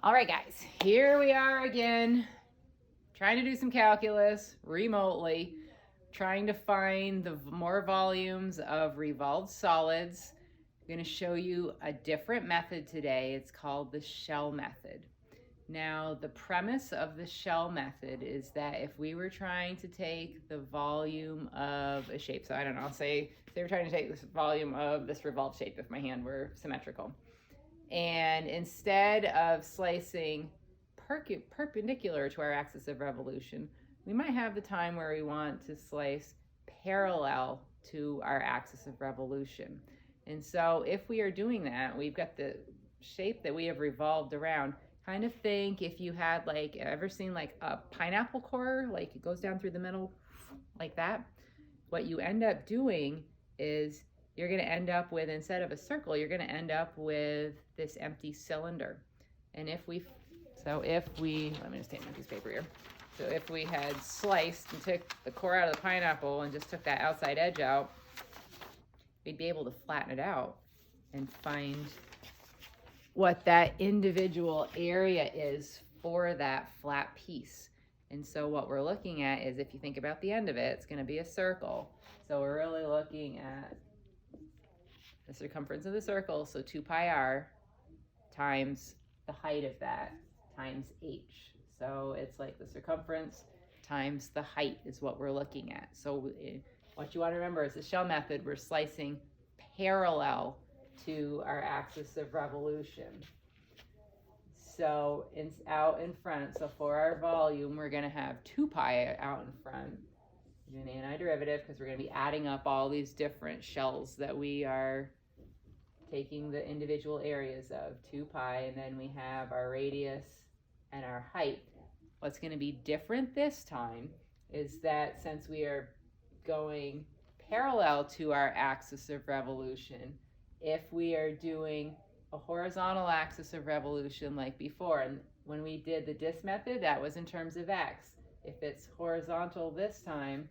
All right, guys, here we are again, trying to do some calculus remotely, trying to find the more volumes of revolved solids. I'm going to show you a different method today. It's called the shell method. Now, the premise of the shell method is that if we were trying to take the volume of a shape, so I don't know, say we're trying to take this volume of this revolved shape if my hand were symmetrical. And instead of slicing perpendicular to our axis of revolution, we might have the time where we want to slice parallel to our axis of revolution. And so if we are doing that, we've got the shape that we have revolved around. Kind of think if you had ever seen like a pineapple core, like it goes down through the middle like that. What you end up doing is you're going to end up with, instead of a circle, you're going to end up with this empty cylinder. And let me just take my piece of paper here. So if we had sliced and took the core out of the pineapple and just took that outside edge out, we'd be able to flatten it out and find what that individual area is for that flat piece. And so what we're looking at is, if you think about the end of it, it's going to be a circle. So we're really looking at the circumference of the circle, so 2 pi r times the height of that times h. So it's like the circumference times the height is what we're looking at. So what you want to remember is the shell method, we're slicing parallel to our axis of revolution. So it's out in front. So for our volume, we're going to have 2 pi out in front. An antiderivative because we're going to be adding up all these different shells that we are taking the individual areas of, 2 pi, and then we have our radius and our height. What's going to be different this time is that since we are going parallel to our axis of revolution, if we are doing a horizontal axis of revolution like before, and when we did the disk method, that was in terms of x. If it's horizontal this time,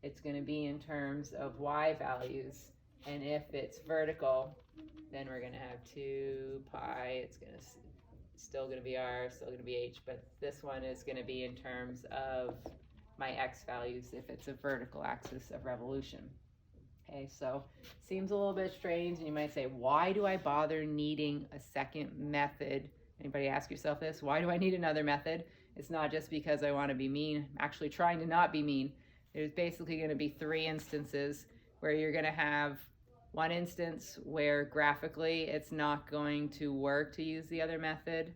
it's going to be in terms of y values. And if it's vertical, then we're going to have 2 pi. It's still going to be r, still going to be h, but this one is going to be in terms of my x values if it's a vertical axis of revolution. Okay, so seems a little bit strange, and you might say, why do I bother needing a second method? Anybody ask yourself this? Why do I need another method? It's not just because I want to be mean. I'm actually trying to not be mean. There's basically going to be 3 instances where you're going to have one instance where graphically it's not going to work to use the other method.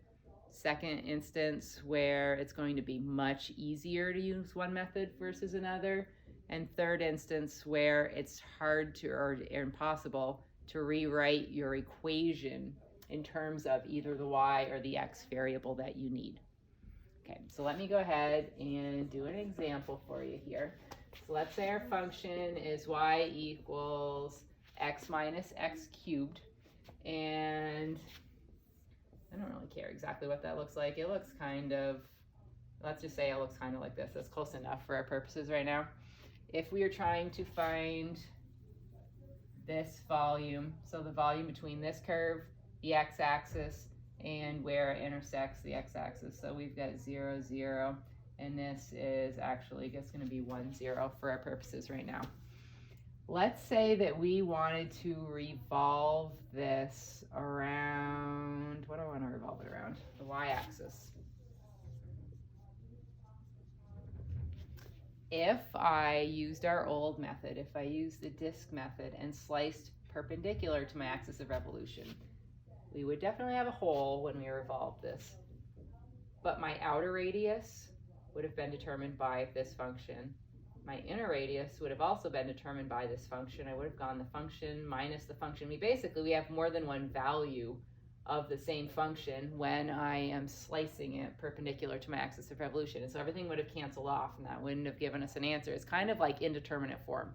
Second instance where it's going to be much easier to use one method versus another. And third instance where it's hard to or impossible to rewrite your equation in terms of either the y or the x variable that you need. Okay, so let me go ahead and do an example for you here. So let's say our function is y equals x minus x cubed, and I don't really care exactly what that looks like. It looks kind of, let's just say it looks kind of like this. That's close enough for our purposes right now. If we are trying to find this volume, so the volume between this curve, the x-axis, and where it intersects the x-axis. So we've got 0, 0, and this is actually just going to be 1, 0 for our purposes right now. Let's say that we wanted to revolve this around, what do I want to revolve it around? The y-axis. If I used our old method, if I used the disk method and sliced perpendicular to my axis of revolution, we would definitely have a hole when we revolved this. But my outer radius would have been determined by this function. My inner radius would have also been determined by this function. I would have gone the function minus the function. We have more than one value of the same function when I am slicing it perpendicular to my axis of revolution. And so everything would have canceled off, and that wouldn't have given us an answer. It's kind of like indeterminate form.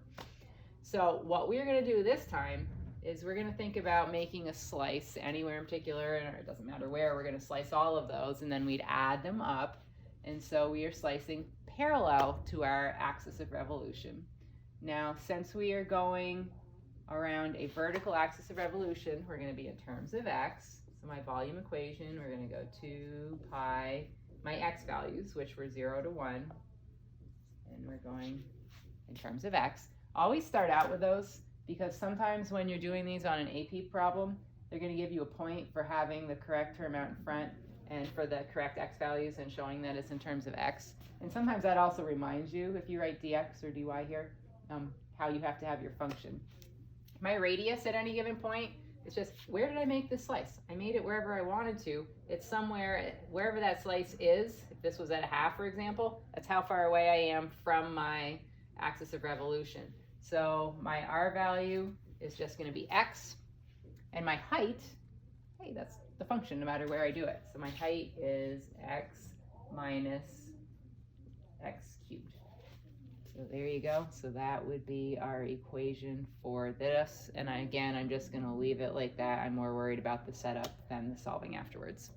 So what we're going to do this time is we're going to think about making a slice anywhere in particular, and it doesn't matter where. We're going to slice all of those, and then we'd add them up. And so we are slicing parallel to our axis of revolution. Now, since we are going around a vertical axis of revolution, we're going to be in terms of x. So my volume equation, we're going to go 2 pi, my x values, which were 0 to 1, and we're going in terms of x. Always start out with those, because sometimes when you're doing these on an AP problem, they're going to give you a point for having the correct term out in front and for the correct x values and showing that it's in terms of x. And sometimes that also reminds you, if you write dx or dy here, how you have to have your function. My radius at any given point is just, where did I make this slice? I made it wherever I wanted to. It's somewhere, wherever that slice is. If this was at a half, for example, that's how far away I am from my axis of revolution. So my r value is just going to be x, and my height, hey, that's the function no matter where I do it. So my height is x minus x cubed. So there you go. So that would be our equation for this. And again, I'm just going to leave it like that. I'm more worried about the setup than the solving afterwards.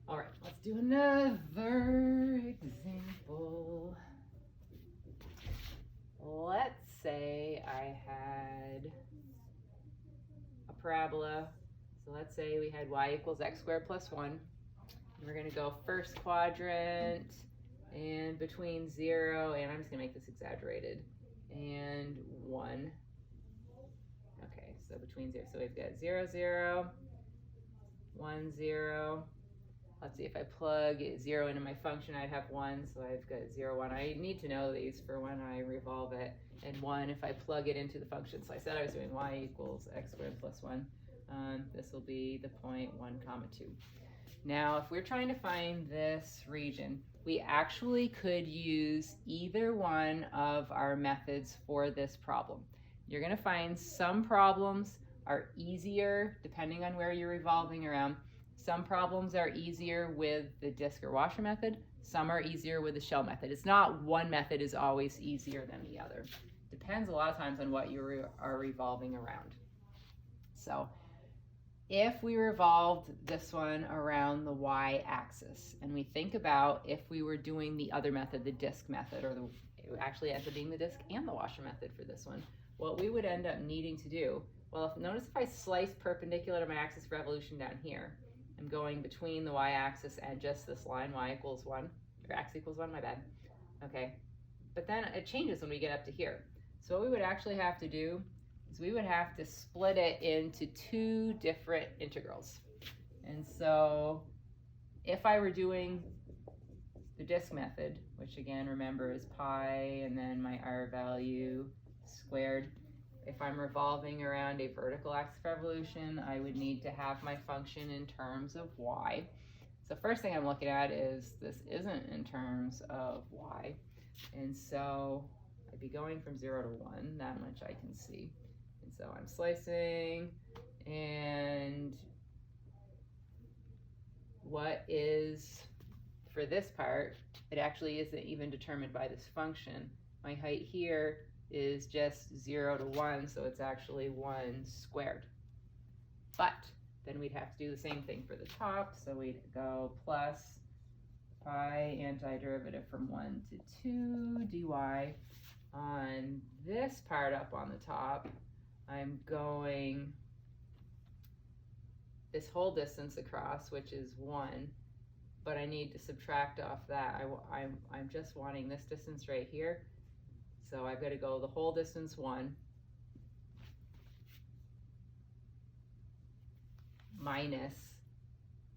All right, let's do another example. Let's say I had a parabola. So let's say we had y equals x squared plus 1. And we're going to go first quadrant, and between 0, and I'm just going to make this exaggerated, and 1. Okay, so between 0. So we've got 0, 0, 1, 0. Let's see, if I plug 0 into my function, I'd have 1, so I've got 0, 1. I need to know these for when I revolve it. And 1 if I plug it into the function. So I said I was doing y equals x squared plus 1. This will be the point 1, 2. Now, if we're trying to find this region, we actually could use either one of our methods for this problem. You're going to find some problems are easier depending on where you're revolving around. Some problems are easier with the disc or washer method. Some are easier with the shell method. It's not one method is always easier than the other. Depends a lot of times on what you are revolving around. So if we revolved this one around the y-axis, and we think about if we were doing the other method, the disc method, or it would actually end up being the disc and the washer method for this one, what we would end up needing to do, well, notice if I slice perpendicular to my axis of revolution down here, I'm going between the y-axis and just this line, y equals 1, or x equals 1, my bad. Okay, but then it changes when we get up to here. So what we would actually have to do is we would have to split it into 2 different integrals. And so if I were doing the disc method, which again, remember is pi and then my r value squared, if I'm revolving around a vertical axis of revolution, I would need to have my function in terms of y. So first thing I'm looking at is this isn't in terms of y. And so I'd be going from 0 to 1, that much I can see. And so I'm slicing, and what is, for this part, it actually isn't even determined by this function. My height here is just 0 to 1, so it's actually 1 squared. But then we'd have to do the same thing for the top, so we'd go plus pi antiderivative from 1 to 2 dy. On this part up on the top, I'm going this whole distance across, which is 1, but I need to subtract off that. I'm just wanting this distance right here. So I've got to go the whole distance 1 minus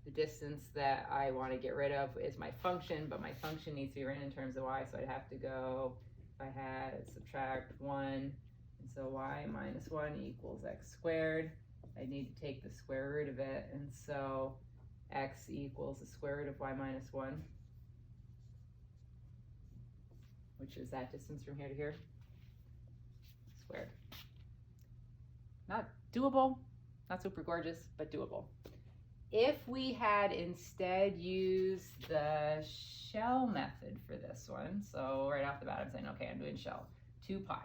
the distance that I want to get rid of is my function, but my function needs to be written in terms of y, so I'd have to go, if I had subtract 1, and so y minus 1 equals x squared. I need to take the square root of it, and so x equals the square root of y minus 1, which is that distance from here to here, squared. Not doable, not super gorgeous, but doable. If we had instead used the shell method for this one, so right off the bat I'm saying, okay, I'm doing shell, 2 pi.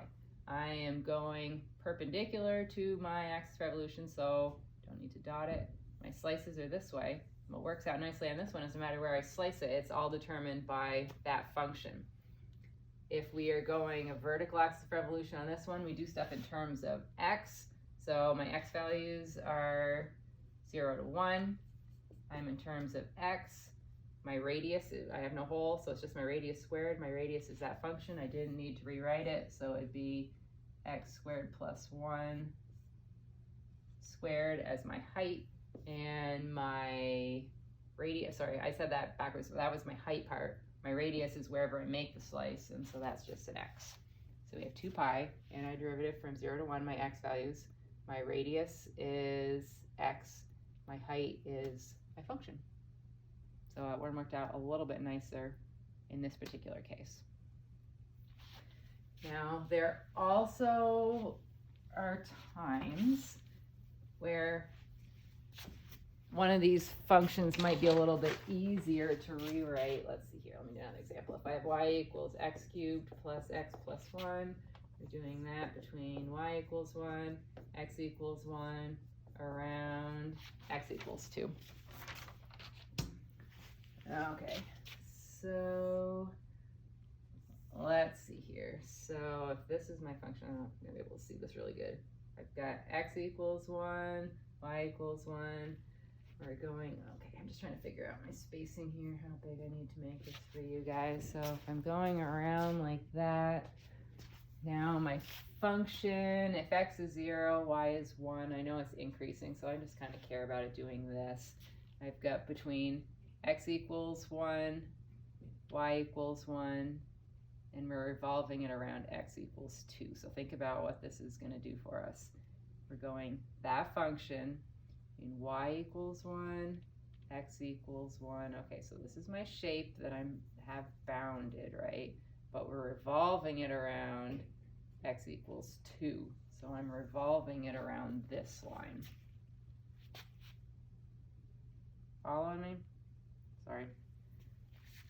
I am going perpendicular to my axis of revolution, so don't need to dot it. My slices are this way. What works out nicely on this one is no matter where I slice it, it's all determined by that function. If we are going a vertical axis of revolution on this one, we do stuff in terms of x. So my x values are 0 to 1. I'm in terms of x. My radius, I have no hole, so it's just my radius squared. My radius is that function. I didn't need to rewrite it, so it'd be x squared plus 1 squared as my height, and my radius, sorry, I said that backwards, so that was my height part. My radius is wherever I make the slice, and so that's just an x. So we have 2 pi, and I derivative from 0 to 1, my x values. My radius is x, my height is my function. So it worked out a little bit nicer in this particular case. Now, there also are times where one of these functions might be a little bit easier to rewrite. Let's see here, let me do another example. If I have y equals x cubed plus x plus 1, we're doing that between y equals 1, x equals 1, around x equals 2. Okay, so let's see here. So if this is my function, I'm not gonna be able to see this really good. I've got x equals 1, y equals 1. We're going, okay, I'm just trying to figure out my spacing here, how big I need to make this for you guys. So if I'm going around like that, now my function, if x is 0, y is 1, I know it's increasing, so I just kind of care about it doing this. I've got between x equals 1, y equals 1, and we're revolving it around x equals 2. So think about what this is going to do for us. We're going that function in y equals 1, x equals 1. Okay, so this is my shape that I have bounded, right? But we're revolving it around x equals 2. So I'm revolving it around this line. Following me? Sorry.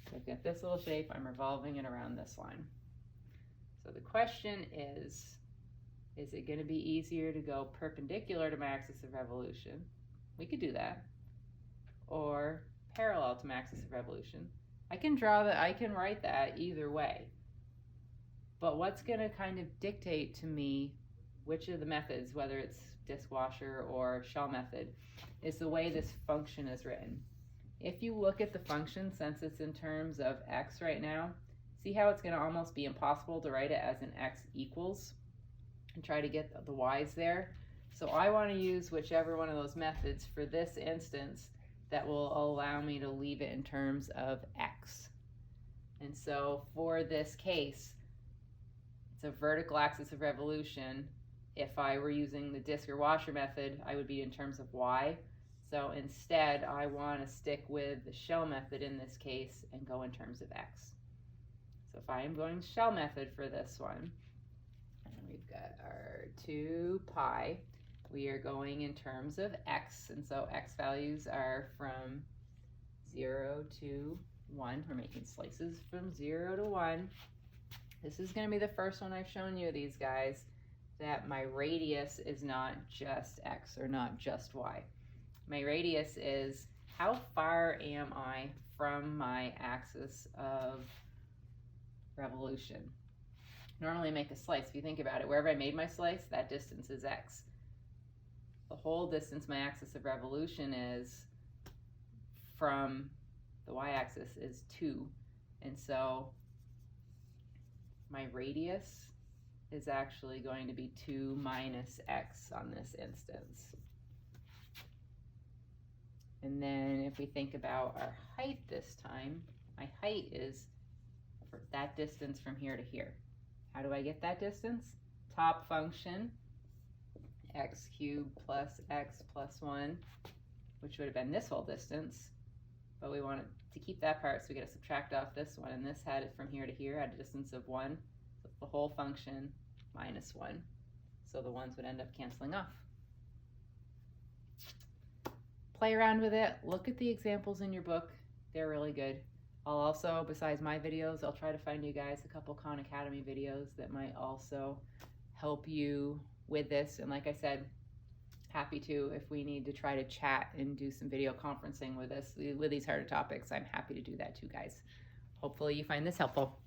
So I've got this little shape, I'm revolving it around this line. So the question is it going to be easier to go perpendicular to my axis of revolution? We could do that. Or parallel to my axis of revolution. I can draw that, I can write that either way. But what's going to kind of dictate to me which of the methods, whether it's disk washer or shell method, is the way this function is written. If you look at the function, since it's in terms of x right now, see how it's going to almost be impossible to write it as an x equals and try to get the y's there. So I want to use whichever one of those methods for this instance that will allow me to leave it in terms of x. And so for this case, it's a vertical axis of revolution. If I were using the disk or washer method, I would be in terms of y. So instead, I want to stick with the shell method in this case and go in terms of x. So if I am going shell method for this one, and we've got our 2 pi, we are going in terms of x, and so x values are from 0 to 1. We're making slices from 0 to 1. This is going to be the first one I've shown you, these guys, that my radius is not just x or not just y. My radius is how far am I from my axis of revolution. Normally I make a slice. If you think about it, wherever I made my slice, that distance is x. The whole distance my axis of revolution is from the y-axis is 2. And so my radius is actually going to be 2 minus x on this instance. And then if we think about our height this time, my height is for that distance from here to here. How do I get that distance? Top function, x cubed plus x plus 1, which would have been this whole distance. But we wanted to keep that part, so we got to subtract off this one. And this had it from here to here, had a distance of 1. So the whole function minus 1. So the 1s would end up canceling off. Play around with it. Look at the examples in your book. They're really good. I'll also, besides my videos, I'll try to find you guys a couple Khan Academy videos that might also help you with this. And like I said, happy to, if we need to try to chat and do some video conferencing with us with these harder topics, I'm happy to do that too, guys. Hopefully you find this helpful.